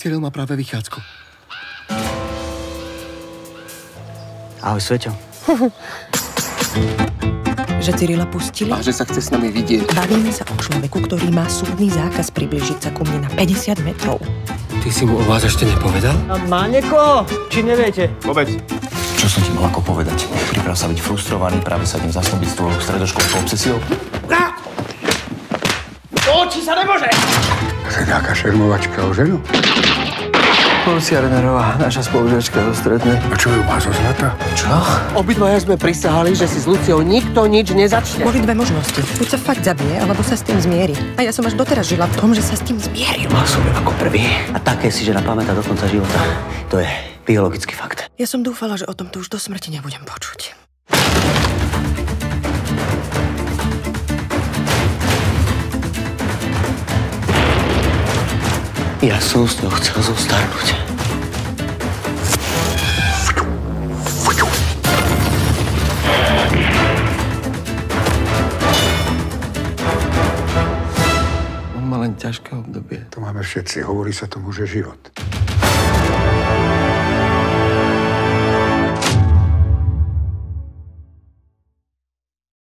Cyril má práve vychádzku. Ahoj, Sveťo. Že Cyrila pustili? A že sa chce s nami vidieť. Bavíme sa o človeku, ktorý má súdny zákaz približiť sa ku mne na 50 metrov. Ty si mu o vás ešte nepovedal? A má niekoho? Či neviete? Povedz. Čo som ti mal ako povedať? Priprav sa byť frustrovaný, práve sa idem zasnúbiť s tvojou stredoškolskou obsesiou. Oči sa nemôže! To je nejaká šermovačka o ženu. Lucia Rennerová, naša spolužiačka zo strednej. A čo ju má zo zlata? Čo? Obidvaja sme prisahali, že si s Luciou nikto nič nezačne. Boli dve možnosti. Buď sa fakt zabije, alebo sa s tým zmieri. A ja som až doteraz žila v tom, že sa s tým zmieril. Mal som ju ako prvý. A také si žena pamätá do konca života. To je biologický fakt. Ja som dúfala, že o tomto už do smrti nebudem počuť. Ja som s ňou chcel zostarnúť. On má len ťažké obdobie. To máme všetci. Hovorí sa tomu, že život.